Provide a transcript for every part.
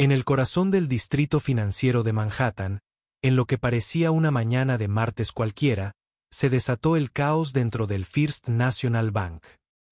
En el corazón del distrito financiero de Manhattan, en lo que parecía una mañana de martes cualquiera, se desató el caos dentro del First National Bank.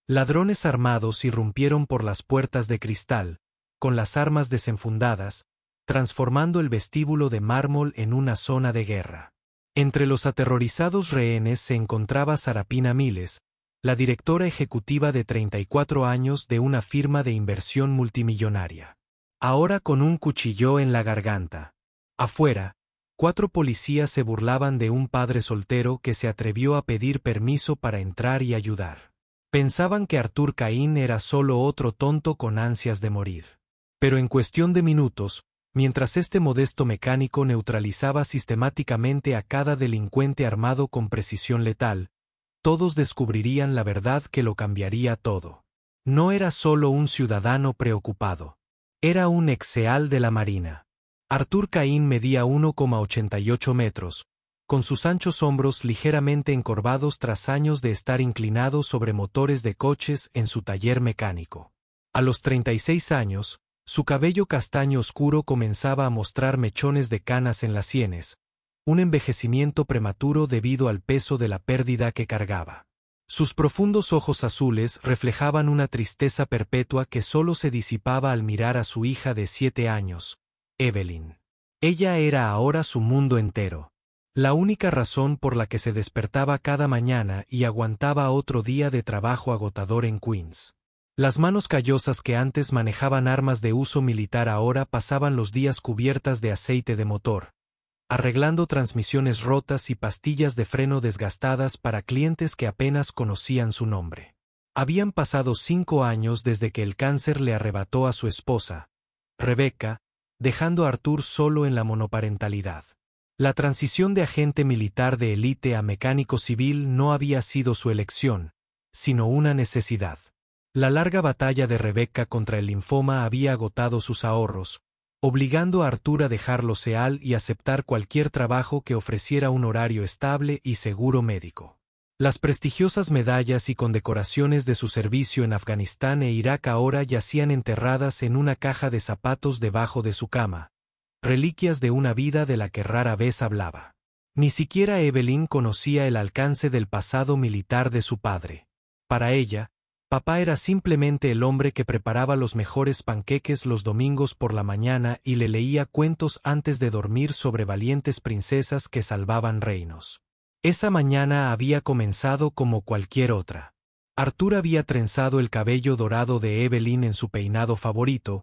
Ladrones armados irrumpieron por las puertas de cristal, con las armas desenfundadas, transformando el vestíbulo de mármol en una zona de guerra. Entre los aterrorizados rehenes se encontraba Sarapina Miles, la directora ejecutiva de 34 años de una firma de inversión multimillonaria. Ahora con un cuchillo en la garganta. Afuera, 4 policías se burlaban de un padre soltero que se atrevió a pedir permiso para entrar y ayudar. Pensaban que Arthur Cain era solo otro tonto con ansias de morir. Pero en cuestión de minutos, mientras este modesto mecánico neutralizaba sistemáticamente a cada delincuente armado con precisión letal, todos descubrirían la verdad que lo cambiaría todo. No era solo un ciudadano preocupado. Era un ex-seal de la Marina. Arthur Cain medía 1,88 metros, con sus anchos hombros ligeramente encorvados tras años de estar inclinado sobre motores de coches en su taller mecánico. A los 36 años, su cabello castaño oscuro comenzaba a mostrar mechones de canas en las sienes, un envejecimiento prematuro debido al peso de la pérdida que cargaba. Sus profundos ojos azules reflejaban una tristeza perpetua que solo se disipaba al mirar a su hija de 7 años, Evelyn. Ella era ahora su mundo entero. La única razón por la que se despertaba cada mañana y aguantaba otro día de trabajo agotador en Queens. Las manos callosas que antes manejaban armas de uso militar ahora pasaban los días cubiertas de aceite de motor, arreglando transmisiones rotas y pastillas de freno desgastadas para clientes que apenas conocían su nombre. Habían pasado 5 años desde que el cáncer le arrebató a su esposa, Rebecca, dejando a Arthur solo en la monoparentalidad. La transición de agente militar de élite a mecánico civil no había sido su elección, sino una necesidad. La larga batalla de Rebecca contra el linfoma había agotado sus ahorros, obligando a Arthur a dejarlo SEAL y aceptar cualquier trabajo que ofreciera un horario estable y seguro médico. Las prestigiosas medallas y condecoraciones de su servicio en Afganistán e Irak ahora yacían enterradas en una caja de zapatos debajo de su cama, reliquias de una vida de la que rara vez hablaba. Ni siquiera Evelyn conocía el alcance del pasado militar de su padre. Para ella, papá era simplemente el hombre que preparaba los mejores panqueques los domingos por la mañana y le leía cuentos antes de dormir sobre valientes princesas que salvaban reinos. Esa mañana había comenzado como cualquier otra. Arthur había trenzado el cabello dorado de Evelyn en su peinado favorito,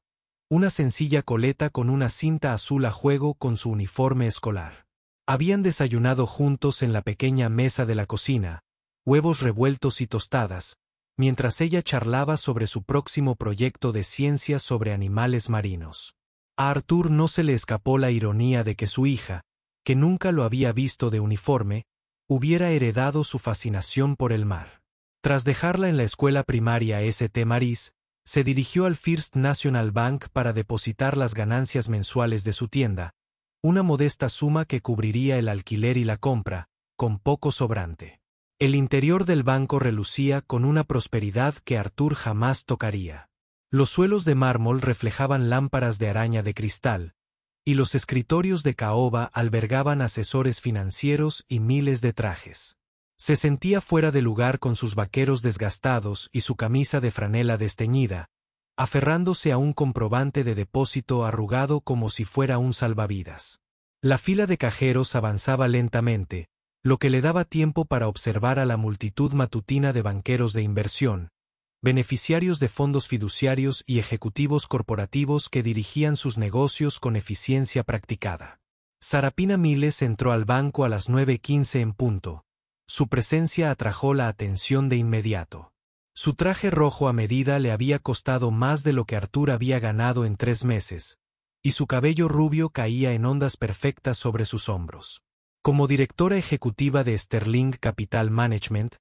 una sencilla coleta con una cinta azul a juego con su uniforme escolar. Habían desayunado juntos en la pequeña mesa de la cocina, huevos revueltos y tostadas, mientras ella charlaba sobre su próximo proyecto de ciencia sobre animales marinos. A Arthur no se le escapó la ironía de que su hija, que nunca lo había visto de uniforme, hubiera heredado su fascinación por el mar. Tras dejarla en la escuela primaria St. Mary's, se dirigió al First National Bank para depositar las ganancias mensuales de su tienda, una modesta suma que cubriría el alquiler y la compra, con poco sobrante. El interior del banco relucía con una prosperidad que Arthur jamás tocaría. Los suelos de mármol reflejaban lámparas de araña de cristal, y los escritorios de caoba albergaban asesores financieros y miles de trajes. Se sentía fuera de lugar con sus vaqueros desgastados y su camisa de franela desteñida, aferrándose a un comprobante de depósito arrugado como si fuera un salvavidas. La fila de cajeros avanzaba lentamente, lo que le daba tiempo para observar a la multitud matutina de banqueros de inversión, beneficiarios de fondos fiduciarios y ejecutivos corporativos que dirigían sus negocios con eficiencia practicada. Sarapina Miles entró al banco a las 9:15 en punto. Su presencia atrajo la atención de inmediato. Su traje rojo a medida le había costado más de lo que Arthur había ganado en 3 meses, y su cabello rubio caía en ondas perfectas sobre sus hombros. Como directora ejecutiva de Sterling Capital Management,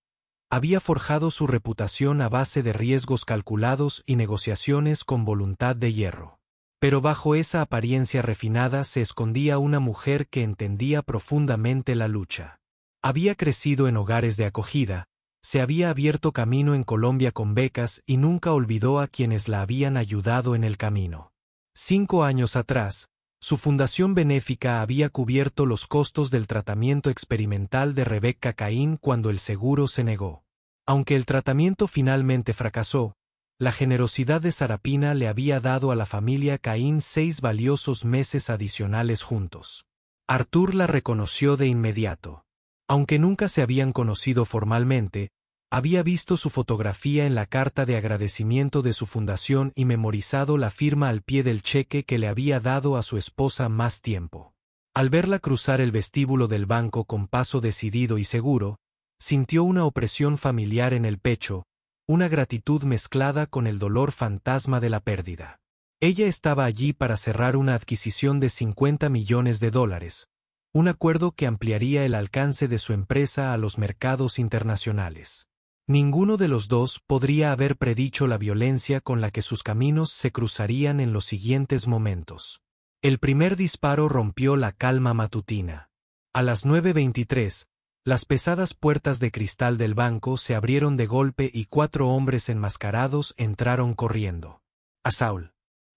había forjado su reputación a base de riesgos calculados y negociaciones con voluntad de hierro. Pero bajo esa apariencia refinada se escondía una mujer que entendía profundamente la lucha. Había crecido en hogares de acogida, se había abierto camino en Colombia con becas y nunca olvidó a quienes la habían ayudado en el camino. 5 años atrás, su fundación benéfica había cubierto los costos del tratamiento experimental de Rebecca Cain cuando el seguro se negó. Aunque el tratamiento finalmente fracasó, la generosidad de Sarapina le había dado a la familia Cain 6 valiosos meses adicionales juntos. Arthur la reconoció de inmediato. Aunque nunca se habían conocido formalmente, había visto su fotografía en la carta de agradecimiento de su fundación y memorizado la firma al pie del cheque que le había dado a su esposa más tiempo. Al verla cruzar el vestíbulo del banco con paso decidido y seguro, sintió una opresión familiar en el pecho, una gratitud mezclada con el dolor fantasma de la pérdida. Ella estaba allí para cerrar una adquisición de $50 millones, un acuerdo que ampliaría el alcance de su empresa a los mercados internacionales. Ninguno de los dos podría haber predicho la violencia con la que sus caminos se cruzarían en los siguientes momentos. El primer disparo rompió la calma matutina. A las 9:23, las pesadas puertas de cristal del banco se abrieron de golpe y 4 hombres enmascarados entraron corriendo. Assault.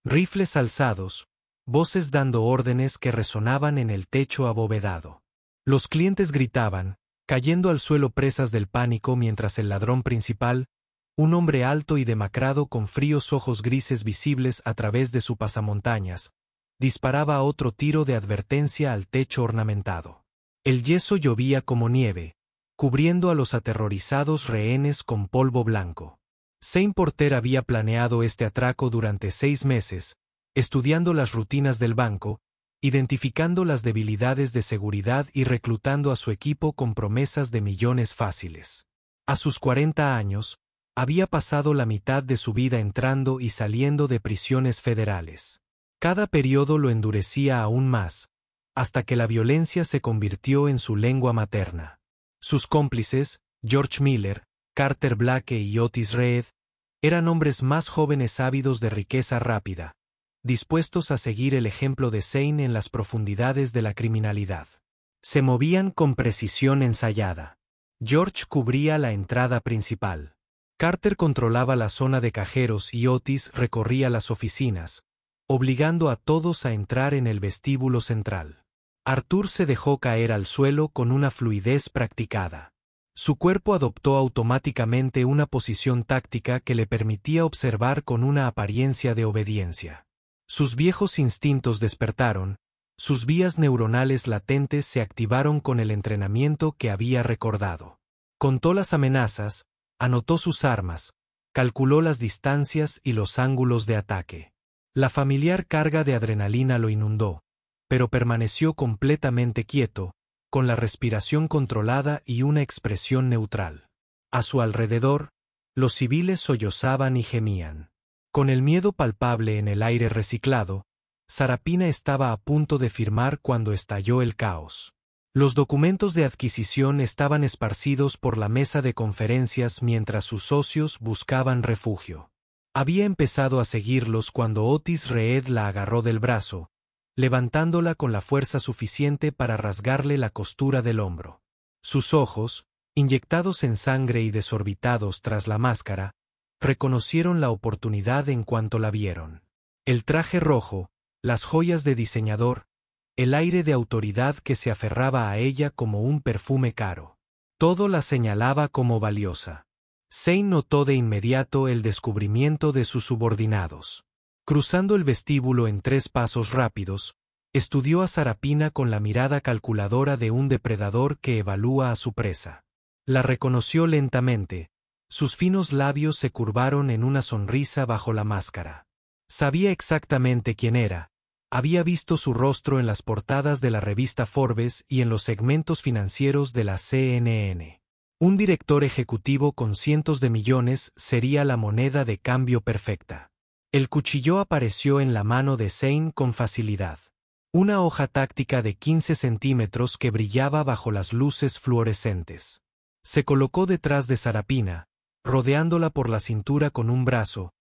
Rifles alzados, voces dando órdenes que resonaban en el techo abovedado. Los clientes gritaban, cayendo al suelo presas del pánico mientras el ladrón principal, un hombre alto y demacrado con fríos ojos grises visibles a través de su pasamontañas, disparaba otro tiro de advertencia al techo ornamentado. El yeso llovía como nieve, cubriendo a los aterrorizados rehenes con polvo blanco. Zane Porter había planeado este atraco durante 6 meses, estudiando las rutinas del banco, identificando las debilidades de seguridad y reclutando a su equipo con promesas de millones fáciles. A sus 40 años, había pasado la mitad de su vida entrando y saliendo de prisiones federales. Cada periodo lo endurecía aún más, hasta que la violencia se convirtió en su lengua materna. Sus cómplices, George Miller, Carter Blake y Otis Reed, eran hombres más jóvenes ávidos de riqueza rápida, dispuestos a seguir el ejemplo de Zane en las profundidades de la criminalidad. Se movían con precisión ensayada. George cubría la entrada principal. Carter controlaba la zona de cajeros y Otis recorría las oficinas, obligando a todos a entrar en el vestíbulo central. Arthur se dejó caer al suelo con una fluidez practicada. Su cuerpo adoptó automáticamente una posición táctica que le permitía observar con una apariencia de obediencia. Sus viejos instintos despertaron, sus vías neuronales latentes se activaron con el entrenamiento que había recordado. Contó las amenazas, anotó sus armas, calculó las distancias y los ángulos de ataque. La familiar carga de adrenalina lo inundó, pero permaneció completamente quieto, con la respiración controlada y una expresión neutral. A su alrededor, los civiles sollozaban y gemían. Con el miedo palpable en el aire reciclado, Sarapina estaba a punto de firmar cuando estalló el caos. Los documentos de adquisición estaban esparcidos por la mesa de conferencias mientras sus socios buscaban refugio. Había empezado a seguirlos cuando Otis Reed la agarró del brazo, levantándola con la fuerza suficiente para rasgarle la costura del hombro. Sus ojos, inyectados en sangre y desorbitados tras la máscara, reconocieron la oportunidad en cuanto la vieron. El traje rojo, las joyas de diseñador, el aire de autoridad que se aferraba a ella como un perfume caro. Todo la señalaba como valiosa. Zane notó de inmediato el descubrimiento de sus subordinados. Cruzando el vestíbulo en 3 pasos rápidos, estudió a Sarapina con la mirada calculadora de un depredador que evalúa a su presa. La reconoció lentamente, sus finos labios se curvaron en una sonrisa bajo la máscara. Sabía exactamente quién era, había visto su rostro en las portadas de la revista Forbes y en los segmentos financieros de la CNN. Un director ejecutivo con cientos de millones sería la moneda de cambio perfecta. El cuchillo apareció en la mano de Zane con facilidad. Una hoja táctica de 15 centímetros que brillaba bajo las luces fluorescentes. Se colocó detrás de Sarapina, rodeándola por la cintura con un brazo,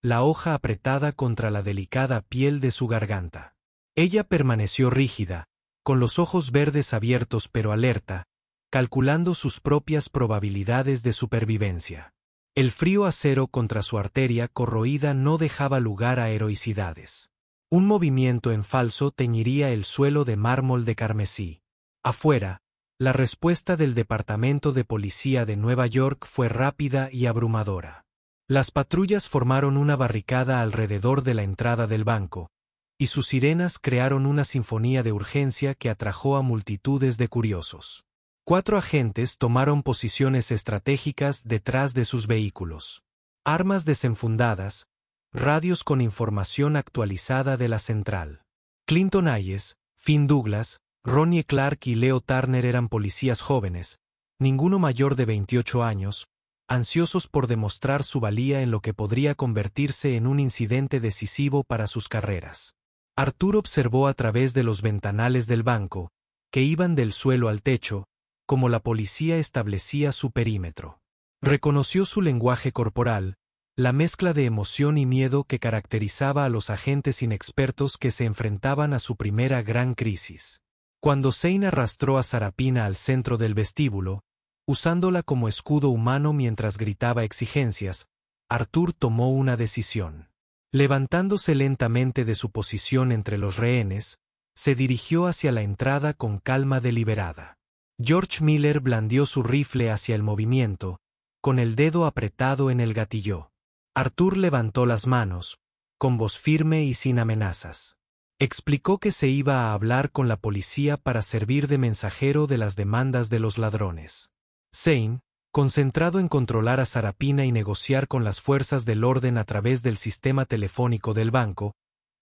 la hoja apretada contra la delicada piel de su garganta. Ella permaneció rígida, con los ojos verdes abiertos pero alerta, calculando sus propias probabilidades de supervivencia. El frío acero contra su arteria corroída no dejaba lugar a heroicidades. Un movimiento en falso teñiría el suelo de mármol de carmesí. Afuera, la respuesta del Departamento de Policía de Nueva York fue rápida y abrumadora. Las patrullas formaron una barricada alrededor de la entrada del banco, y sus sirenas crearon una sinfonía de urgencia que atrajo a multitudes de curiosos. 4 agentes tomaron posiciones estratégicas detrás de sus vehículos. Armas desenfundadas, radios con información actualizada de la central. Clinton Hayes, Finn Douglas, Ronnie Clark y Leo Turner eran policías jóvenes, ninguno mayor de 28 años, ansiosos por demostrar su valía en lo que podría convertirse en un incidente decisivo para sus carreras. Arthur observó a través de los ventanales del banco, que iban del suelo al techo, como la policía establecía su perímetro. Reconoció su lenguaje corporal, la mezcla de emoción y miedo que caracterizaba a los agentes inexpertos que se enfrentaban a su primera gran crisis. Cuando Zane arrastró a Sarapina al centro del vestíbulo, usándola como escudo humano mientras gritaba exigencias, Arthur tomó una decisión. Levantándose lentamente de su posición entre los rehenes, se dirigió hacia la entrada con calma deliberada. George Miller blandió su rifle hacia el movimiento, con el dedo apretado en el gatillo. Arthur levantó las manos, con voz firme y sin amenazas. Explicó que se iba a hablar con la policía para servir de mensajero de las demandas de los ladrones. Zane, concentrado en controlar a Sarapina y negociar con las fuerzas del orden a través del sistema telefónico del banco,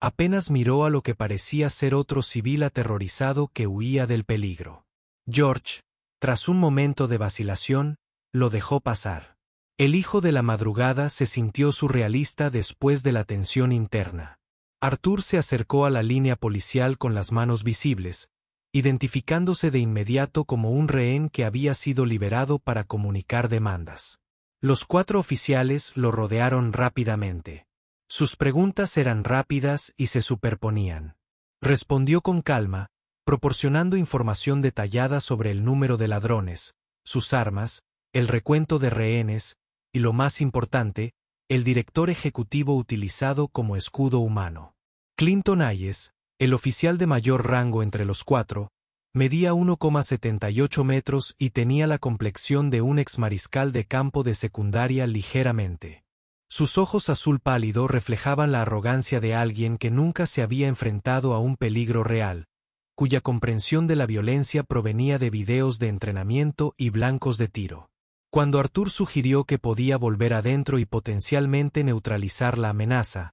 apenas miró a lo que parecía ser otro civil aterrorizado que huía del peligro. George, tras un momento de vacilación, lo dejó pasar. El hijo de la madrugada se sintió surrealista después de la tensión interna. Arthur se acercó a la línea policial con las manos visibles, identificándose de inmediato como un rehén que había sido liberado para comunicar demandas. Los 4 oficiales lo rodearon rápidamente. Sus preguntas eran rápidas y se superponían. Respondió con calma, proporcionando información detallada sobre el número de ladrones, sus armas, el recuento de rehenes, y lo más importante, el director ejecutivo utilizado como escudo humano. Clinton Hayes, el oficial de mayor rango entre los 4, medía 1,78 metros y tenía la complexión de un exmariscal de campo de secundaria ligeramente. Sus ojos azul pálido reflejaban la arrogancia de alguien que nunca se había enfrentado a un peligro real, cuya comprensión de la violencia provenía de videos de entrenamiento y blancos de tiro. Cuando Arthur sugirió que podía volver adentro y potencialmente neutralizar la amenaza,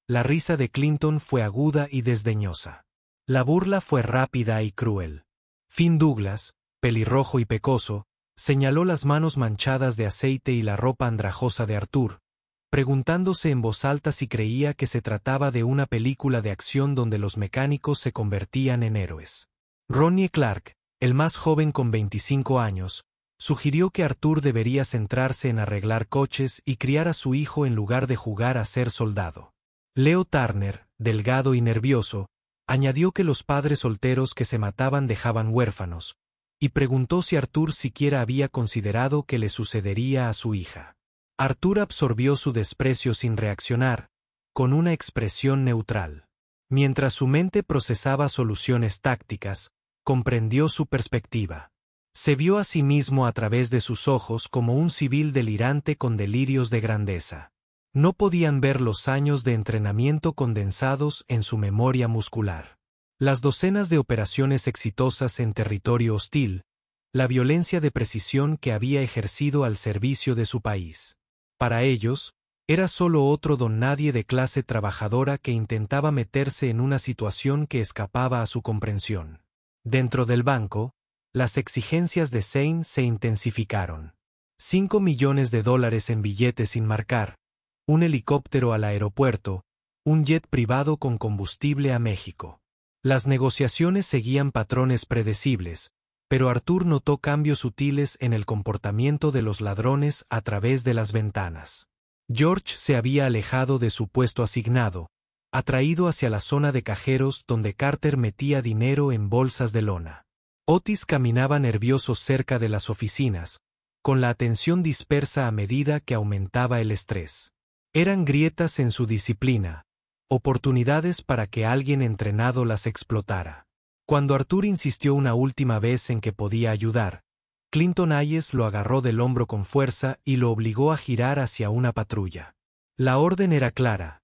la risa de Clinton fue aguda y desdeñosa. La burla fue rápida y cruel. Finn Douglas, pelirrojo y pecoso, señaló las manos manchadas de aceite y la ropa andrajosa de Arthur, preguntándose en voz alta si creía que se trataba de una película de acción donde los mecánicos se convertían en héroes. Ronnie Clark, el más joven con 25 años, sugirió que Arthur debería centrarse en arreglar coches y criar a su hijo en lugar de jugar a ser soldado. Leo Turner, delgado y nervioso, añadió que los padres solteros que se mataban dejaban huérfanos, y preguntó si Arthur siquiera había considerado que le sucedería a su hija. Arthur absorbió su desprecio sin reaccionar, con una expresión neutral. Mientras su mente procesaba soluciones tácticas, comprendió su perspectiva. Se vio a sí mismo a través de sus ojos como un civil delirante con delirios de grandeza. No podían ver los años de entrenamiento condensados en su memoria muscular. Las docenas de operaciones exitosas en territorio hostil, la violencia de precisión que había ejercido al servicio de su país. Para ellos, era solo otro don nadie de clase trabajadora que intentaba meterse en una situación que escapaba a su comprensión. Dentro del banco, las exigencias de Zane se intensificaron. $5 millones en billetes sin marcar, un helicóptero al aeropuerto, un jet privado con combustible a México. Las negociaciones seguían patrones predecibles, pero Arthur notó cambios sutiles en el comportamiento de los ladrones a través de las ventanas. George se había alejado de su puesto asignado, atraído hacia la zona de cajeros donde Carter metía dinero en bolsas de lona. Otis caminaba nervioso cerca de las oficinas, con la atención dispersa a medida que aumentaba el estrés. Eran grietas en su disciplina, oportunidades para que alguien entrenado las explotara. Cuando Arthur insistió una última vez en que podía ayudar, Clinton Hayes lo agarró del hombro con fuerza y lo obligó a girar hacia una patrulla. La orden era clara: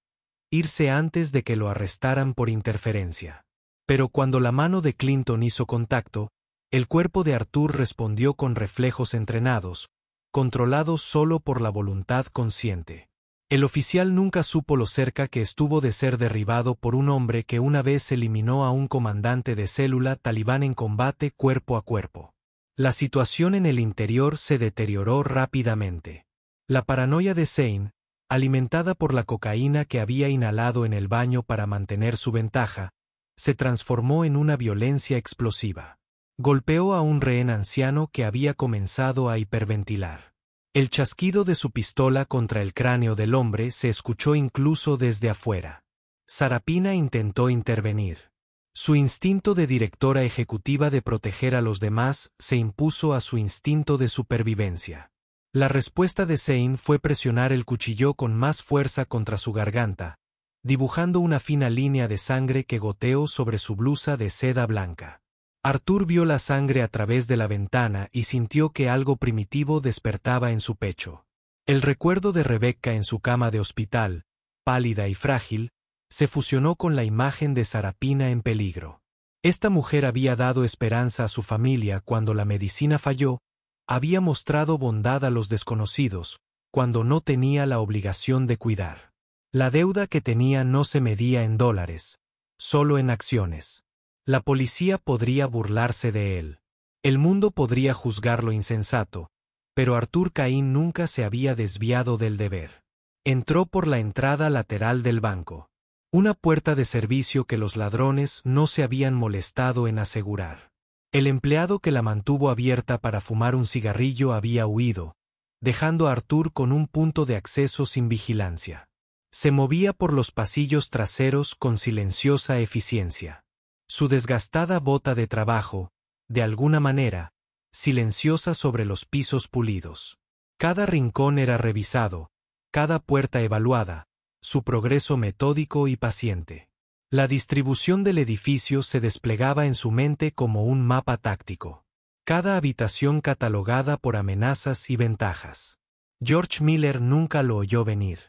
irse antes de que lo arrestaran por interferencia. Pero cuando la mano de Clinton hizo contacto, el cuerpo de Arthur respondió con reflejos entrenados, controlados solo por la voluntad consciente. El oficial nunca supo lo cerca que estuvo de ser derribado por un hombre que una vez eliminó a un comandante de célula talibán en combate cuerpo a cuerpo. La situación en el interior se deterioró rápidamente. La paranoia de Zane, alimentada por la cocaína que había inhalado en el baño para mantener su ventaja, se transformó en una violencia explosiva. Golpeó a un rehén anciano que había comenzado a hiperventilar. El chasquido de su pistola contra el cráneo del hombre se escuchó incluso desde afuera. Sarapina intentó intervenir. Su instinto de directora ejecutiva de proteger a los demás se impuso a su instinto de supervivencia. La respuesta de Zane fue presionar el cuchillo con más fuerza contra su garganta, dibujando una fina línea de sangre que goteó sobre su blusa de seda blanca. Arthur vio la sangre a través de la ventana y sintió que algo primitivo despertaba en su pecho. El recuerdo de Rebecca en su cama de hospital, pálida y frágil, se fusionó con la imagen de Sarapina en peligro. Esta mujer había dado esperanza a su familia cuando la medicina falló, había mostrado bondad a los desconocidos, cuando no tenía la obligación de cuidar. La deuda que tenía no se medía en dólares, solo en acciones. La policía podría burlarse de él. El mundo podría juzgarlo insensato, pero Arthur Caín nunca se había desviado del deber. Entró por la entrada lateral del banco. Una puerta de servicio que los ladrones no se habían molestado en asegurar. El empleado que la mantuvo abierta para fumar un cigarrillo había huido, dejando a Arthur con un punto de acceso sin vigilancia. Se movía por los pasillos traseros con silenciosa eficiencia. Su desgastada bota de trabajo, de alguna manera, silenciosa sobre los pisos pulidos. Cada rincón era revisado, cada puerta evaluada, su progreso metódico y paciente. La distribución del edificio se desplegaba en su mente como un mapa táctico. Cada habitación catalogada por amenazas y ventajas. George Miller nunca lo oyó venir.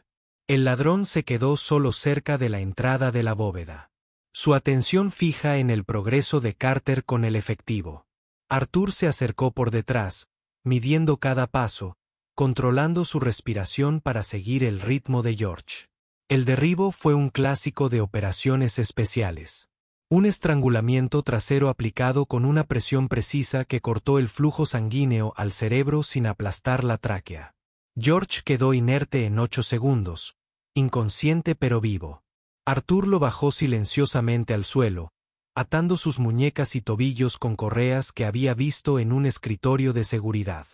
El ladrón se quedó solo cerca de la entrada de la bóveda. Su atención fija en el progreso de Carter con el efectivo. Arthur se acercó por detrás, midiendo cada paso, controlando su respiración para seguir el ritmo de George. El derribo fue un clásico de operaciones especiales. Un estrangulamiento trasero aplicado con una presión precisa que cortó el flujo sanguíneo al cerebro sin aplastar la tráquea. George quedó inerte en 8 segundos, inconsciente pero vivo. Arthur lo bajó silenciosamente al suelo, atando sus muñecas y tobillos con correas que había visto en un escritorio de seguridad.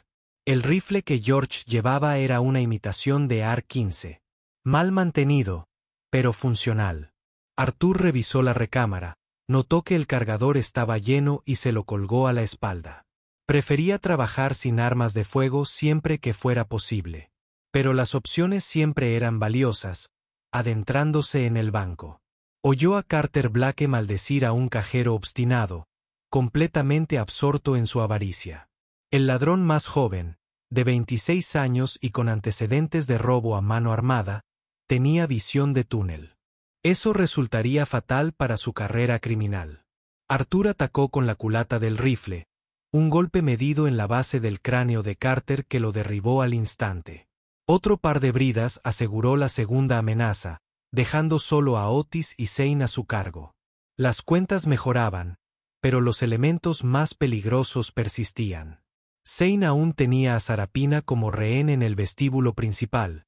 El rifle que George llevaba era una imitación de AR-15. Mal mantenido, pero funcional. Arthur revisó la recámara, notó que el cargador estaba lleno y se lo colgó a la espalda. Prefería trabajar sin armas de fuego siempre que fuera posible. Pero las opciones siempre eran valiosas, adentrándose en el banco. Oyó a Carter Blake maldecir a un cajero obstinado, completamente absorto en su avaricia. El ladrón más joven, de 26 años y con antecedentes de robo a mano armada, tenía visión de túnel. Eso resultaría fatal para su carrera criminal. Arthur atacó con la culata del rifle, un golpe medido en la base del cráneo de Carter que lo derribó al instante. Otro par de bridas aseguró la segunda amenaza, dejando solo a Otis y Zane a su cargo. Las cuentas mejoraban, pero los elementos más peligrosos persistían. Zane aún tenía a Sarapina como rehén en el vestíbulo principal,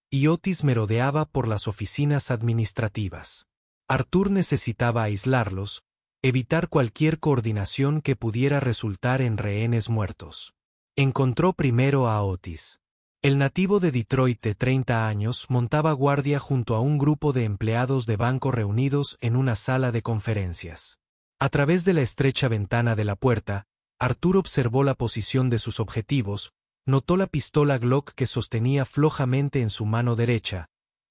y Otis merodeaba por las oficinas administrativas. Arthur necesitaba aislarlos, evitar cualquier coordinación que pudiera resultar en rehenes muertos. Encontró primero a Otis. El nativo de Detroit de 30 años montaba guardia junto a un grupo de empleados de banco reunidos en una sala de conferencias. A través de la estrecha ventana de la puerta, Arthur observó la posición de sus objetivos, notó la pistola Glock que sostenía flojamente en su mano derecha,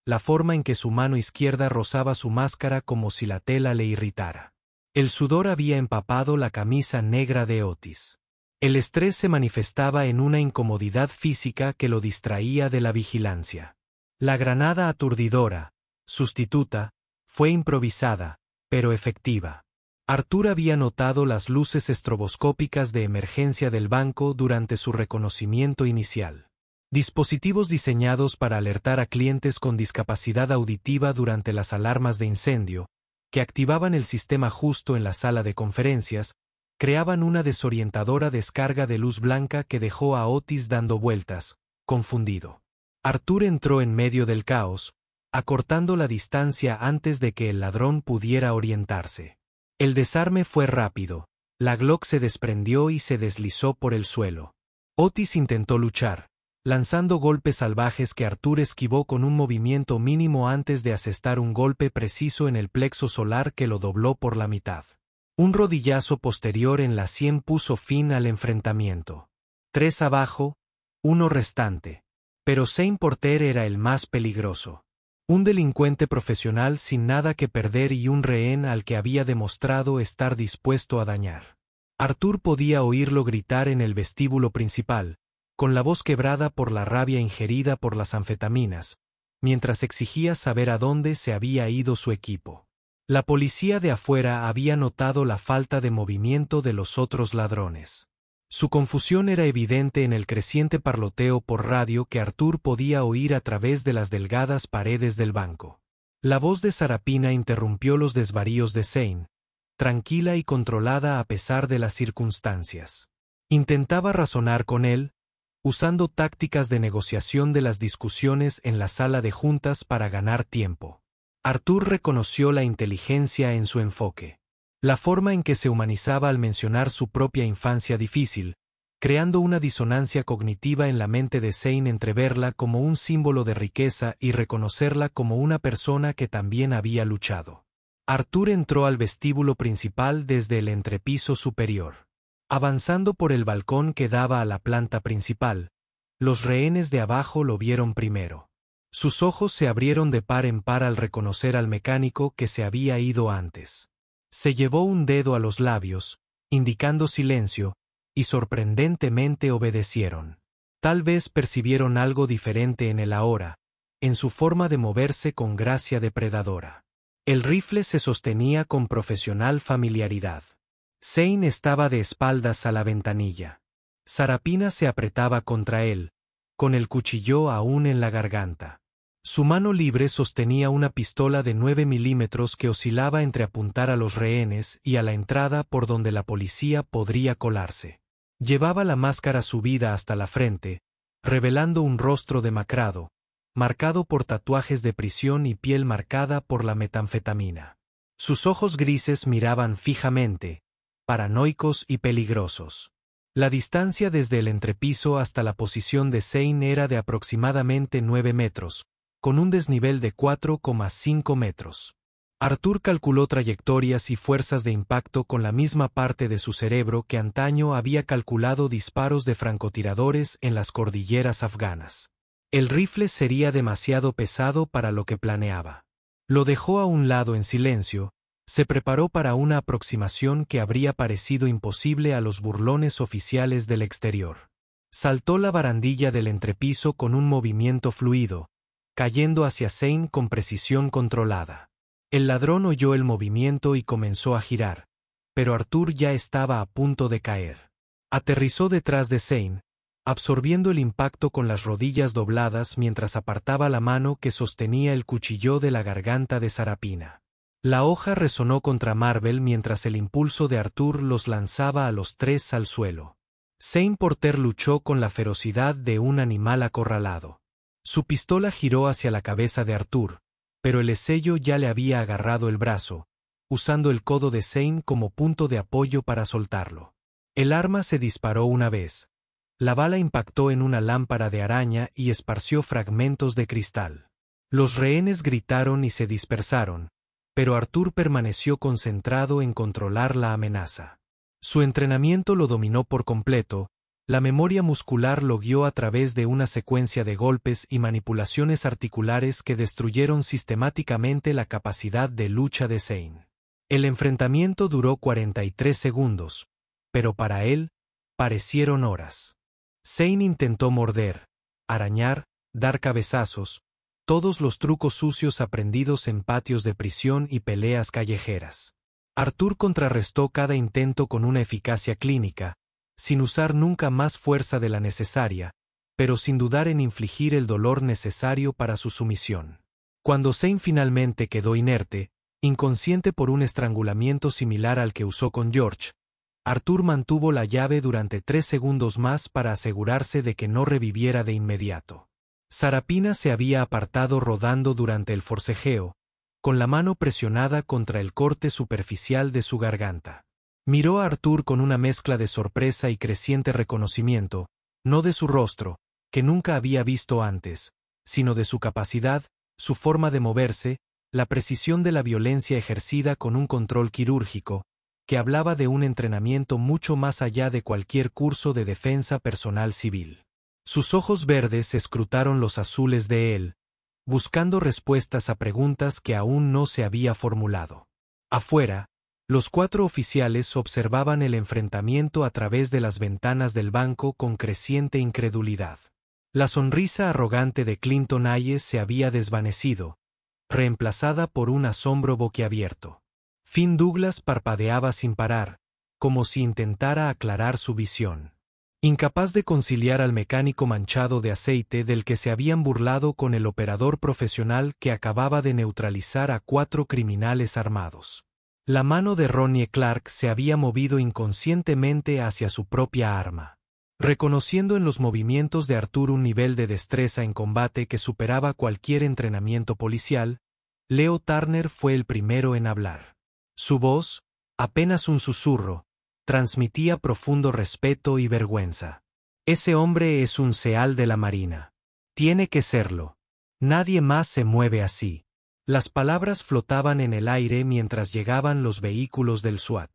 la forma en que su mano izquierda rozaba su máscara como si la tela le irritara. El sudor había empapado la camisa negra de Otis. El estrés se manifestaba en una incomodidad física que lo distraía de la vigilancia. La granada aturdidora, sustituta, fue improvisada, pero efectiva. Arthur había notado las luces estroboscópicas de emergencia del banco durante su reconocimiento inicial. Dispositivos diseñados para alertar a clientes con discapacidad auditiva durante las alarmas de incendio, que activaban el sistema justo en la sala de conferencias, creaban una desorientadora descarga de luz blanca que dejó a Otis dando vueltas, confundido. Arthur entró en medio del caos, acortando la distancia antes de que el ladrón pudiera orientarse. El desarme fue rápido, la Glock se desprendió y se deslizó por el suelo. Otis intentó luchar, lanzando golpes salvajes que Arthur esquivó con un movimiento mínimo antes de asestar un golpe preciso en el plexo solar que lo dobló por la mitad. Un rodillazo posterior en la sien puso fin al enfrentamiento. 3 abajo, 1 restante. Pero Zane Porter era el más peligroso. Un delincuente profesional sin nada que perder y un rehén al que había demostrado estar dispuesto a dañar. Arthur podía oírlo gritar en el vestíbulo principal, con la voz quebrada por la rabia ingerida por las anfetaminas, mientras exigía saber a dónde se había ido su equipo. La policía de afuera había notado la falta de movimiento de los otros ladrones. Su confusión era evidente en el creciente parloteo por radio que Arthur podía oír a través de las delgadas paredes del banco. La voz de Sarapina interrumpió los desvaríos de Zane, tranquila y controlada a pesar de las circunstancias. Intentaba razonar con él, usando tácticas de negociación de las discusiones en la sala de juntas para ganar tiempo. Arthur reconoció la inteligencia en su enfoque. La forma en que se humanizaba al mencionar su propia infancia difícil, creando una disonancia cognitiva en la mente de Zane entre verla como un símbolo de riqueza y reconocerla como una persona que también había luchado. Arthur entró al vestíbulo principal desde el entrepiso superior. Avanzando por el balcón que daba a la planta principal, los rehenes de abajo lo vieron primero. Sus ojos se abrieron de par en par al reconocer al mecánico que se había ido antes. Se llevó un dedo a los labios, indicando silencio, y sorprendentemente obedecieron. Tal vez percibieron algo diferente en él ahora, en su forma de moverse con gracia depredadora. El rifle se sostenía con profesional familiaridad. Zane estaba de espaldas a la ventanilla. Sarapina se apretaba contra él, con el cuchillo aún en la garganta. Su mano libre sostenía una pistola de 9 milímetros que oscilaba entre apuntar a los rehenes y a la entrada por donde la policía podría colarse. Llevaba la máscara subida hasta la frente, revelando un rostro demacrado, marcado por tatuajes de prisión y piel marcada por la metanfetamina. Sus ojos grises miraban fijamente, paranoicos y peligrosos. La distancia desde el entrepiso hasta la posición de Zane era de aproximadamente 9 metros, con un desnivel de 4,5 metros. Arthur calculó trayectorias y fuerzas de impacto con la misma parte de su cerebro que antaño había calculado disparos de francotiradores en las cordilleras afganas. El rifle sería demasiado pesado para lo que planeaba. Lo dejó a un lado en silencio, se preparó para una aproximación que habría parecido imposible a los burlones oficiales del exterior. Saltó la barandilla del entrepiso con un movimiento fluido, cayendo hacia Zane con precisión controlada. El ladrón oyó el movimiento y comenzó a girar, pero Arthur ya estaba a punto de caer. Aterrizó detrás de Zane, absorbiendo el impacto con las rodillas dobladas mientras apartaba la mano que sostenía el cuchillo de la garganta de Sarapina. La hoja resonó contra Marvel mientras el impulso de Arthur los lanzaba a los tres al suelo. Zane Porter luchó con la ferocidad de un animal acorralado. Su pistola giró hacia la cabeza de Arthur, pero el esello ya le había agarrado el brazo, usando el codo de Zane como punto de apoyo para soltarlo. El arma se disparó una vez. La bala impactó en una lámpara de araña y esparció fragmentos de cristal. Los rehenes gritaron y se dispersaron, pero Arthur permaneció concentrado en controlar la amenaza. Su entrenamiento lo dominó por completo, La memoria muscular lo guió a través de una secuencia de golpes y manipulaciones articulares que destruyeron sistemáticamente la capacidad de lucha de Zane. El enfrentamiento duró 43 segundos, pero para él, parecieron horas. Zane intentó morder, arañar, dar cabezazos, todos los trucos sucios aprendidos en patios de prisión y peleas callejeras. Arthur contrarrestó cada intento con una eficacia clínica, sin usar nunca más fuerza de la necesaria, pero sin dudar en infligir el dolor necesario para su sumisión. Cuando Zane finalmente quedó inerte, inconsciente por un estrangulamiento similar al que usó con George, Arthur mantuvo la llave durante 3 segundos más para asegurarse de que no reviviera de inmediato. Sarapina se había apartado rodando durante el forcejeo, con la mano presionada contra el corte superficial de su garganta. Miró a Arthur con una mezcla de sorpresa y creciente reconocimiento, no de su rostro, que nunca había visto antes, sino de su capacidad, su forma de moverse, la precisión de la violencia ejercida con un control quirúrgico, que hablaba de un entrenamiento mucho más allá de cualquier curso de defensa personal civil. Sus ojos verdes escrutaron los azules de él, buscando respuestas a preguntas que aún no se había formulado. Afuera, los 4 oficiales observaban el enfrentamiento a través de las ventanas del banco con creciente incredulidad. La sonrisa arrogante de Clinton Hayes se había desvanecido, reemplazada por un asombro boquiabierto. Finn Douglas parpadeaba sin parar, como si intentara aclarar su visión. Incapaz de conciliar al mecánico manchado de aceite del que se habían burlado con el operador profesional que acababa de neutralizar a 4 criminales armados. La mano de Ronnie Clark se había movido inconscientemente hacia su propia arma. Reconociendo en los movimientos de Arthur un nivel de destreza en combate que superaba cualquier entrenamiento policial, Leo Turner fue el primero en hablar. Su voz, apenas un susurro, transmitía profundo respeto y vergüenza. Ese hombre es un SEAL de la Marina. Tiene que serlo. Nadie más se mueve así. Las palabras flotaban en el aire mientras llegaban los vehículos del SWAT.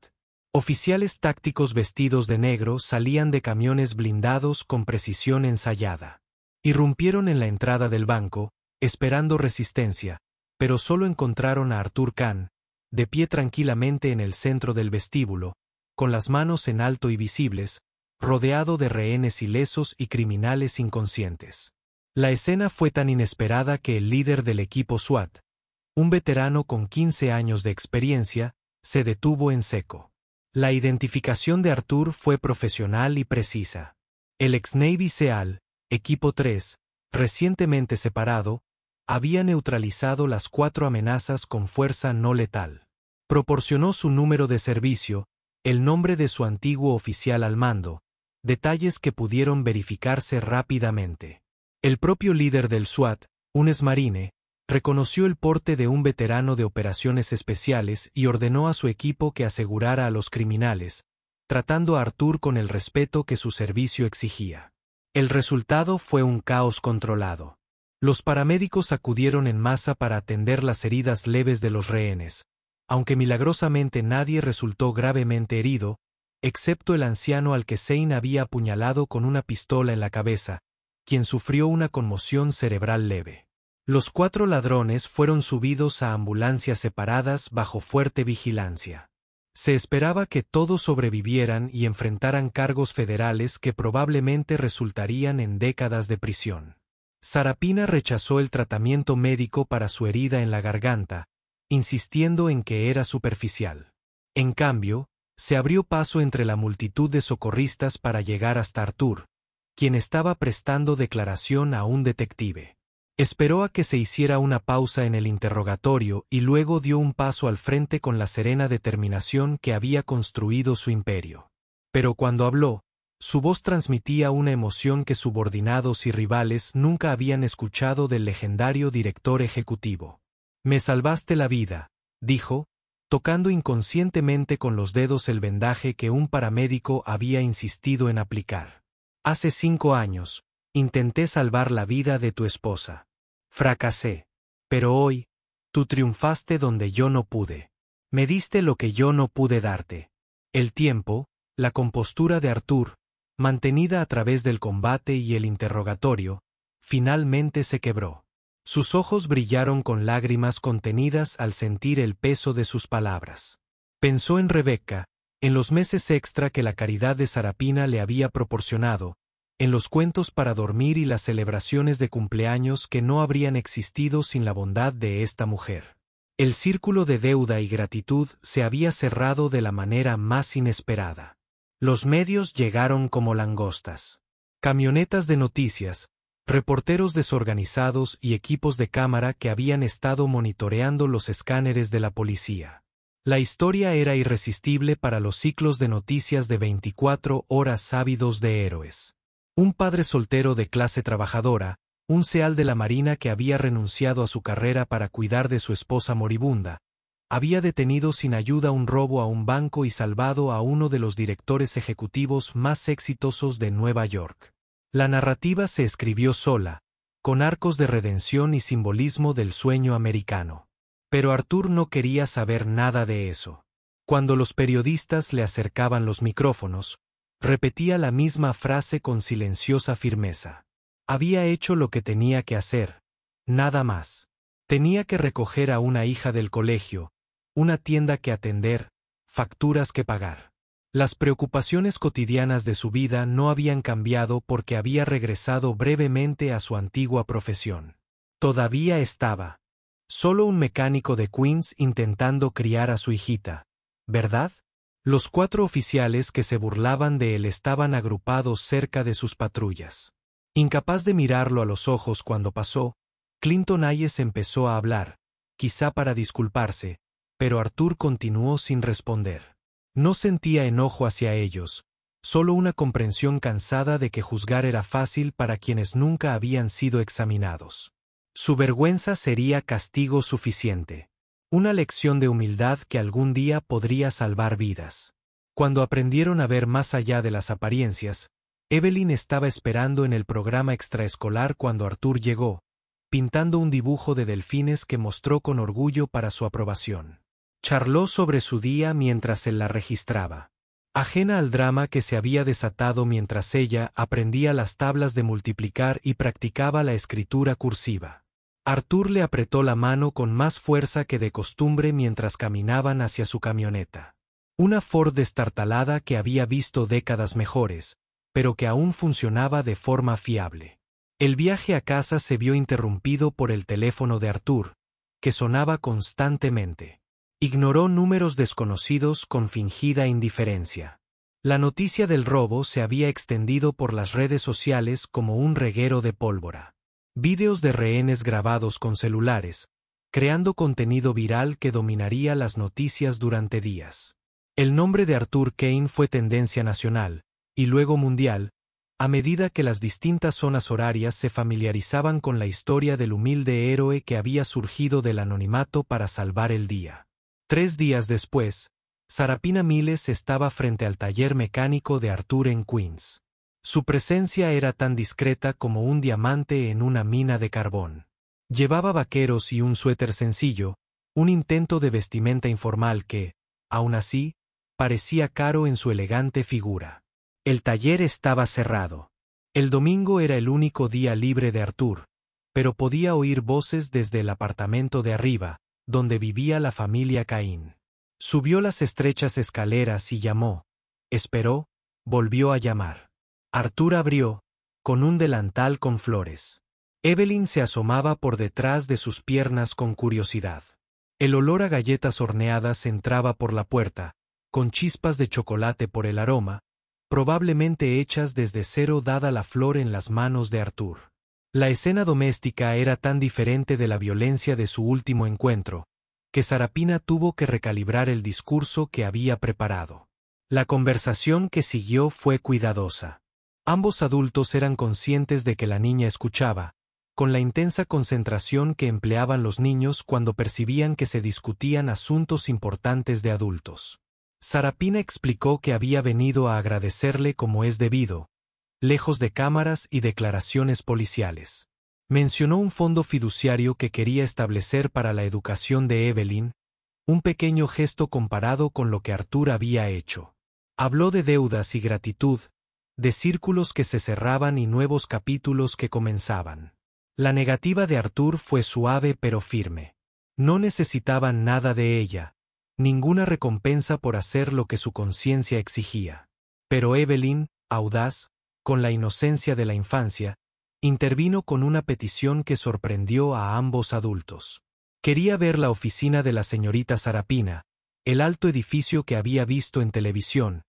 Oficiales tácticos vestidos de negro salían de camiones blindados con precisión ensayada. Irrumpieron en la entrada del banco, esperando resistencia, pero solo encontraron a Arthur Kahn, de pie tranquilamente en el centro del vestíbulo, con las manos en alto y visibles, rodeado de rehenes ilesos y criminales inconscientes. La escena fue tan inesperada que el líder del equipo SWAT, un veterano con 15 años de experiencia, se detuvo en seco. La identificación de Arthur fue profesional y precisa. El ex-Navy SEAL, Equipo 3, recientemente separado, había neutralizado las 4 amenazas con fuerza no letal. Proporcionó su número de servicio, el nombre de su antiguo oficial al mando, detalles que pudieron verificarse rápidamente. El propio líder del SWAT, un exmarine, reconoció el porte de un veterano de operaciones especiales y ordenó a su equipo que asegurara a los criminales, tratando a Arthur con el respeto que su servicio exigía. El resultado fue un caos controlado. Los paramédicos acudieron en masa para atender las heridas leves de los rehenes, aunque milagrosamente nadie resultó gravemente herido, excepto el anciano al que Zane había apuñalado con una pistola en la cabeza, quien sufrió una conmoción cerebral leve. Los 4 ladrones fueron subidos a ambulancias separadas bajo fuerte vigilancia. Se esperaba que todos sobrevivieran y enfrentaran cargos federales que probablemente resultarían en décadas de prisión. Sarapina rechazó el tratamiento médico para su herida en la garganta, insistiendo en que era superficial. En cambio, se abrió paso entre la multitud de socorristas para llegar hasta Arthur, quien estaba prestando declaración a un detective. Esperó a que se hiciera una pausa en el interrogatorio y luego dio un paso al frente con la serena determinación que había construido su imperio. Pero cuando habló, su voz transmitía una emoción que subordinados y rivales nunca habían escuchado del legendario director ejecutivo. «Me salvaste la vida», dijo, tocando inconscientemente con los dedos el vendaje que un paramédico había insistido en aplicar. «Hace 5 años, intenté salvar la vida de tu esposa. Fracasé. Pero hoy, tú triunfaste donde yo no pude. Me diste lo que yo no pude darte». El tiempo, la compostura de Arthur, mantenida a través del combate y el interrogatorio, finalmente se quebró. Sus ojos brillaron con lágrimas contenidas al sentir el peso de sus palabras. Pensó en Rebecca, en los meses extra que la caridad de Sarapina le había proporcionado, en los cuentos para dormir y las celebraciones de cumpleaños que no habrían existido sin la bondad de esta mujer. El círculo de deuda y gratitud se había cerrado de la manera más inesperada. Los medios llegaron como langostas. Camionetas de noticias, reporteros desorganizados y equipos de cámara que habían estado monitoreando los escáneres de la policía. La historia era irresistible para los ciclos de noticias de 24 horas ávidos de héroes. Un padre soltero de clase trabajadora, un ceal de la Marina que había renunciado a su carrera para cuidar de su esposa moribunda, había detenido sin ayuda un robo a un banco y salvado a uno de los directores ejecutivos más exitosos de Nueva York. La narrativa se escribió sola, con arcos de redención y simbolismo del sueño americano. Pero Arthur no quería saber nada de eso. Cuando los periodistas le acercaban los micrófonos, repetía la misma frase con silenciosa firmeza. Había hecho lo que tenía que hacer, nada más. Tenía que recoger a una hija del colegio, una tienda que atender, facturas que pagar. Las preocupaciones cotidianas de su vida no habían cambiado porque había regresado brevemente a su antigua profesión. Todavía estaba. Solo un mecánico de Queens intentando criar a su hijita, ¿verdad? Los 4 oficiales que se burlaban de él estaban agrupados cerca de sus patrullas. Incapaz de mirarlo a los ojos cuando pasó, Clinton Hayes empezó a hablar, quizá para disculparse, pero Arthur continuó sin responder. No sentía enojo hacia ellos, solo una comprensión cansada de que juzgar era fácil para quienes nunca habían sido examinados. Su vergüenza sería castigo suficiente. Una lección de humildad que algún día podría salvar vidas. Cuando aprendieron a ver más allá de las apariencias, Evelyn estaba esperando en el programa extraescolar cuando Arthur llegó, pintando un dibujo de delfines que mostró con orgullo para su aprobación. Charló sobre su día mientras él la registraba. Ajena al drama que se había desatado mientras ella aprendía las tablas de multiplicar y practicaba la escritura cursiva. Arthur le apretó la mano con más fuerza que de costumbre mientras caminaban hacia su camioneta. Una Ford destartalada que había visto décadas mejores, pero que aún funcionaba de forma fiable. El viaje a casa se vio interrumpido por el teléfono de Arthur, que sonaba constantemente. Ignoró números desconocidos con fingida indiferencia. La noticia del robo se había extendido por las redes sociales como un reguero de pólvora. Vídeos de rehenes grabados con celulares, creando contenido viral que dominaría las noticias durante días. El nombre de Arthur Kane fue tendencia nacional, y luego mundial, a medida que las distintas zonas horarias se familiarizaban con la historia del humilde héroe que había surgido del anonimato para salvar el día. 3 días después, Sarapina Miles estaba frente al taller mecánico de Arthur en Queens. Su presencia era tan discreta como un diamante en una mina de carbón. Llevaba vaqueros y un suéter sencillo, un intento de vestimenta informal que, aun así, parecía caro en su elegante figura. El taller estaba cerrado. El domingo era el único día libre de Arthur, pero podía oír voces desde el apartamento de arriba, donde vivía la familia Cain. Subió las estrechas escaleras y llamó. Esperó, volvió a llamar. Arthur abrió, con un delantal con flores. Evelyn se asomaba por detrás de sus piernas con curiosidad. El olor a galletas horneadas entraba por la puerta, con chispas de chocolate por el aroma, probablemente hechas desde cero dada la flor en las manos de Arthur. La escena doméstica era tan diferente de la violencia de su último encuentro, que Sarapina tuvo que recalibrar el discurso que había preparado. La conversación que siguió fue cuidadosa. Ambos adultos eran conscientes de que la niña escuchaba, con la intensa concentración que empleaban los niños cuando percibían que se discutían asuntos importantes de adultos. Sarapina explicó que había venido a agradecerle como es debido, lejos de cámaras y declaraciones policiales. Mencionó un fondo fiduciario que quería establecer para la educación de Evelyn, un pequeño gesto comparado con lo que Arthur había hecho. Habló de deudas y gratitud, de círculos que se cerraban y nuevos capítulos que comenzaban. La negativa de Arthur fue suave pero firme. No necesitaban nada de ella, ninguna recompensa por hacer lo que su conciencia exigía. Pero Evelyn, audaz, con la inocencia de la infancia, intervino con una petición que sorprendió a ambos adultos. Quería ver la oficina de la señorita Sarapina, el alto edificio que había visto en televisión,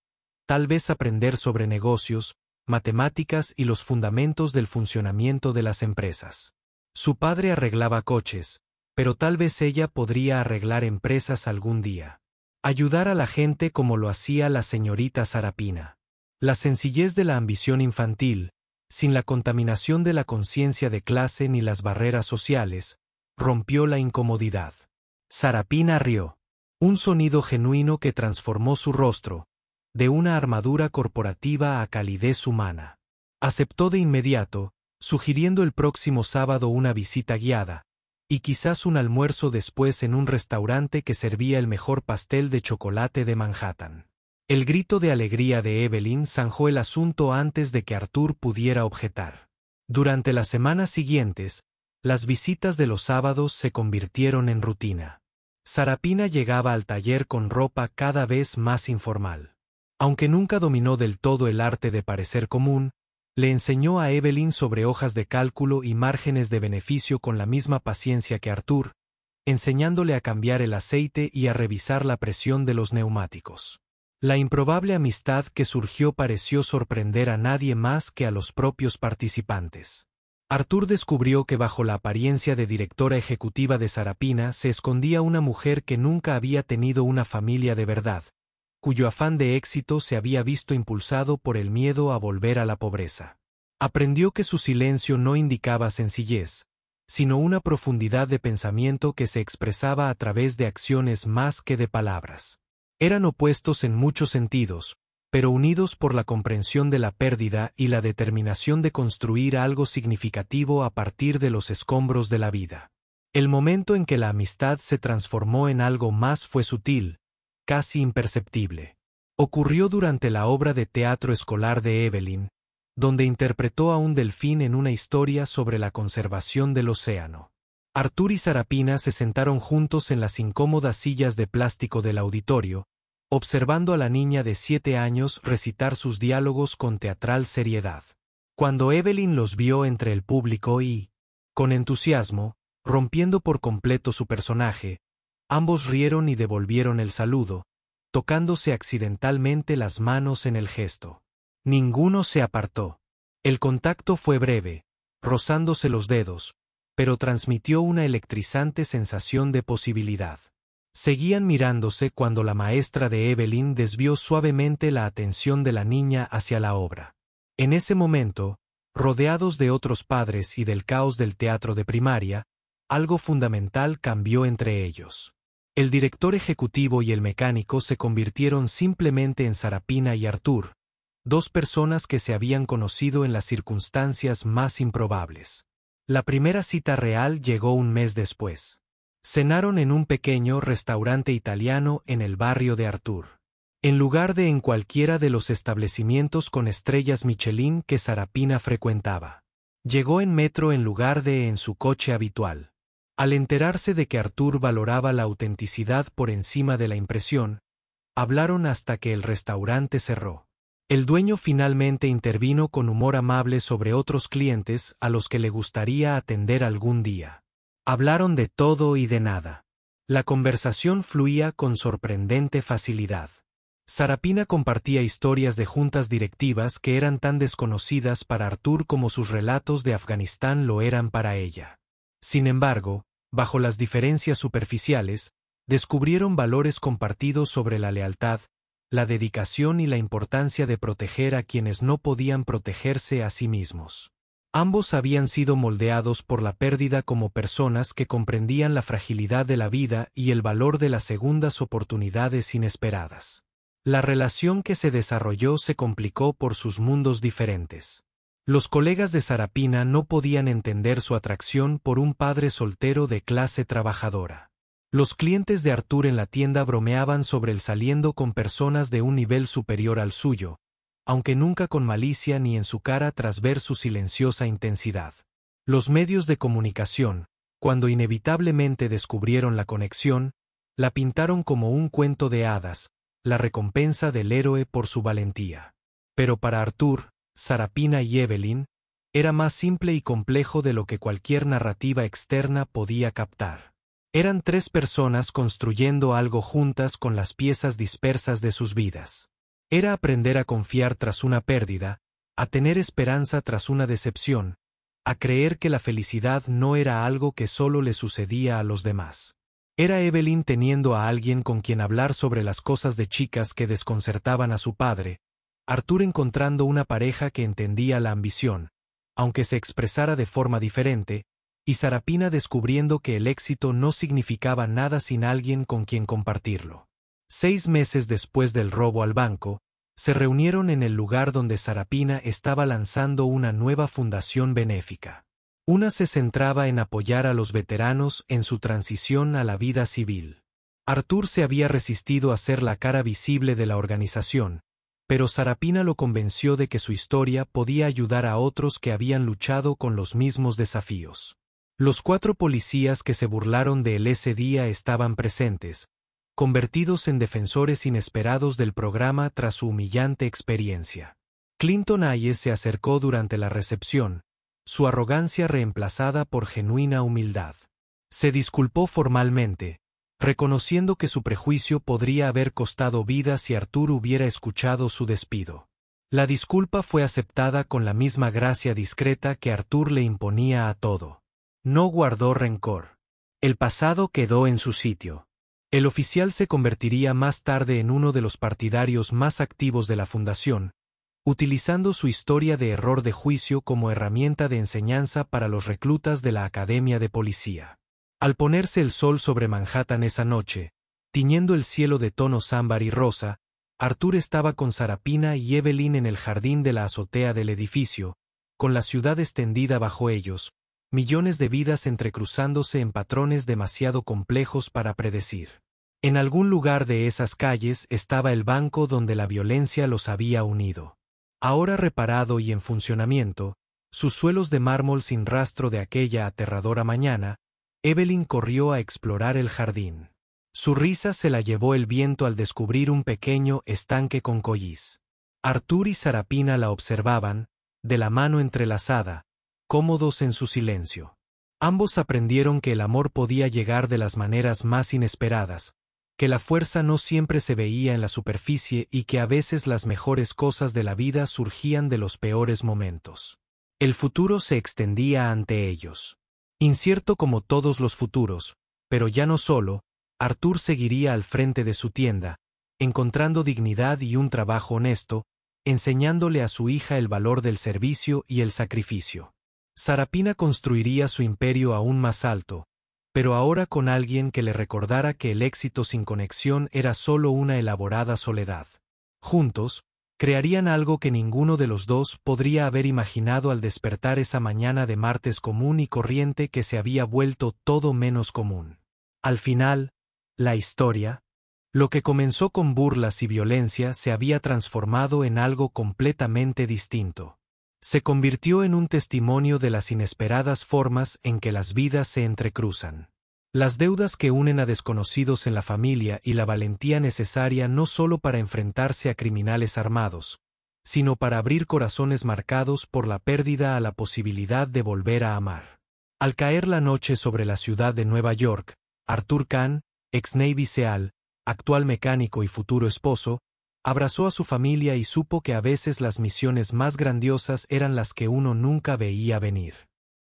tal vez aprender sobre negocios, matemáticas y los fundamentos del funcionamiento de las empresas. Su padre arreglaba coches, pero tal vez ella podría arreglar empresas algún día. Ayudar a la gente como lo hacía la señorita Sarapina. La sencillez de la ambición infantil, sin la contaminación de la conciencia de clase ni las barreras sociales, rompió la incomodidad. Sarapina rió. Un sonido genuino que transformó su rostro, de una armadura corporativa a calidez humana. Aceptó de inmediato, sugiriendo el próximo sábado una visita guiada, y quizás un almuerzo después en un restaurante que servía el mejor pastel de chocolate de Manhattan. El grito de alegría de Evelyn zanjó el asunto antes de que Arthur pudiera objetar. Durante las semanas siguientes, las visitas de los sábados se convirtieron en rutina. Sarapina llegaba al taller con ropa cada vez más informal. Aunque nunca dominó del todo el arte de parecer común, le enseñó a Evelyn sobre hojas de cálculo y márgenes de beneficio con la misma paciencia que Arthur, enseñándole a cambiar el aceite y a revisar la presión de los neumáticos. La improbable amistad que surgió pareció sorprender a nadie más que a los propios participantes. Arthur descubrió que bajo la apariencia de directora ejecutiva de Sarapina se escondía una mujer que nunca había tenido una familia de verdad, cuyo afán de éxito se había visto impulsado por el miedo a volver a la pobreza. Aprendió que su silencio no indicaba sencillez, sino una profundidad de pensamiento que se expresaba a través de acciones más que de palabras. Eran opuestos en muchos sentidos, pero unidos por la comprensión de la pérdida y la determinación de construir algo significativo a partir de los escombros de la vida. El momento en que la amistad se transformó en algo más fue sutil, casi imperceptible. Ocurrió durante la obra de teatro escolar de Evelyn, donde interpretó a un delfín en una historia sobre la conservación del océano. Arthur y Sarapina se sentaron juntos en las incómodas sillas de plástico del auditorio, observando a la niña de 7 años recitar sus diálogos con teatral seriedad. Cuando Evelyn los vio entre el público y, con entusiasmo, rompiendo por completo su personaje, ambos rieron y devolvieron el saludo, tocándose accidentalmente las manos en el gesto. Ninguno se apartó. El contacto fue breve, rozándose los dedos, pero transmitió una electrizante sensación de posibilidad. Seguían mirándose cuando la maestra de Evelyn desvió suavemente la atención de la niña hacia la obra. En ese momento, rodeados de otros padres y del caos del teatro de primaria, algo fundamental cambió entre ellos. El director ejecutivo y el mecánico se convirtieron simplemente en Sarapina y Arthur, dos personas que se habían conocido en las circunstancias más improbables. La primera cita real llegó un mes después. Cenaron en un pequeño restaurante italiano en el barrio de Arthur, en lugar de en cualquiera de los establecimientos con estrellas Michelin que Sarapina frecuentaba. Llegó en metro en lugar de en su coche habitual. Al enterarse de que Arthur valoraba la autenticidad por encima de la impresión, hablaron hasta que el restaurante cerró. El dueño finalmente intervino con humor amable sobre otros clientes a los que le gustaría atender algún día. Hablaron de todo y de nada. La conversación fluía con sorprendente facilidad. Sarapina compartía historias de juntas directivas que eran tan desconocidas para Arthur como sus relatos de Afganistán lo eran para ella. Sin embargo, bajo las diferencias superficiales, descubrieron valores compartidos sobre la lealtad, la dedicación y la importancia de proteger a quienes no podían protegerse a sí mismos. Ambos habían sido moldeados por la pérdida como personas que comprendían la fragilidad de la vida y el valor de las segundas oportunidades inesperadas. La relación que se desarrolló se complicó por sus mundos diferentes. Los colegas de Sarapina no podían entender su atracción por un padre soltero de clase trabajadora. Los clientes de Arthur en la tienda bromeaban sobre él saliendo con personas de un nivel superior al suyo, aunque nunca con malicia ni en su cara tras ver su silenciosa intensidad. Los medios de comunicación, cuando inevitablemente descubrieron la conexión, la pintaron como un cuento de hadas, la recompensa del héroe por su valentía. Pero para Arthur, Sarapina y Evelyn, era más simple y complejo de lo que cualquier narrativa externa podía captar. Eran tres personas construyendo algo juntas con las piezas dispersas de sus vidas. Era aprender a confiar tras una pérdida, a tener esperanza tras una decepción, a creer que la felicidad no era algo que solo le sucedía a los demás. Era Evelyn teniendo a alguien con quien hablar sobre las cosas de chicas que desconcertaban a su padre, Arthur encontrando una pareja que entendía la ambición, aunque se expresara de forma diferente, y Sarapina descubriendo que el éxito no significaba nada sin alguien con quien compartirlo. 6 meses después del robo al banco, se reunieron en el lugar donde Sarapina estaba lanzando una nueva fundación benéfica. Una se centraba en apoyar a los veteranos en su transición a la vida civil. Arthur se había resistido a ser la cara visible de la organización, pero Sarapina lo convenció de que su historia podía ayudar a otros que habían luchado con los mismos desafíos. Los 4 policías que se burlaron de él ese día estaban presentes, convertidos en defensores inesperados del programa tras su humillante experiencia. Clinton Hayes se acercó durante la recepción, su arrogancia reemplazada por genuina humildad. Se disculpó formalmente, reconociendo que su prejuicio podría haber costado vida si Arthur hubiera escuchado su despido. La disculpa fue aceptada con la misma gracia discreta que Arthur le imponía a todo. No guardó rencor. El pasado quedó en su sitio. El oficial se convertiría más tarde en uno de los partidarios más activos de la fundación, utilizando su historia de error de juicio como herramienta de enseñanza para los reclutas de la Academia de Policía. Al ponerse el sol sobre Manhattan esa noche, tiñendo el cielo de tonos ámbar y rosa, Arthur estaba con Sarapina y Evelyn en el jardín de la azotea del edificio, con la ciudad extendida bajo ellos, millones de vidas entrecruzándose en patrones demasiado complejos para predecir. En algún lugar de esas calles estaba el banco donde la violencia los había unido. Ahora reparado y en funcionamiento, sus suelos de mármol sin rastro de aquella aterradora mañana, Evelyn corrió a explorar el jardín. Su risa se la llevó el viento al descubrir un pequeño estanque con collis. Arthur y Sarapina la observaban, de la mano entrelazada, cómodos en su silencio. Ambos aprendieron que el amor podía llegar de las maneras más inesperadas, que la fuerza no siempre se veía en la superficie y que a veces las mejores cosas de la vida surgían de los peores momentos. El futuro se extendía ante ellos. Incierto como todos los futuros, pero ya no solo, Arthur seguiría al frente de su tienda, encontrando dignidad y un trabajo honesto, enseñándole a su hija el valor del servicio y el sacrificio. Sarapina construiría su imperio aún más alto, pero ahora con alguien que le recordara que el éxito sin conexión era solo una elaborada soledad. Juntos, crearían algo que ninguno de los dos podría haber imaginado al despertar esa mañana de martes común y corriente que se había vuelto todo menos común. Al final, la historia, lo que comenzó con burlas y violencia se había transformado en algo completamente distinto. Se convirtió en un testimonio de las inesperadas formas en que las vidas se entrecruzan. Las deudas que unen a desconocidos en la familia y la valentía necesaria no solo para enfrentarse a criminales armados, sino para abrir corazones marcados por la pérdida a la posibilidad de volver a amar. Al caer la noche sobre la ciudad de Nueva York, Arthur Kahn, ex Navy SEAL, actual mecánico y futuro esposo, abrazó a su familia y supo que a veces las misiones más grandiosas eran las que uno nunca veía venir.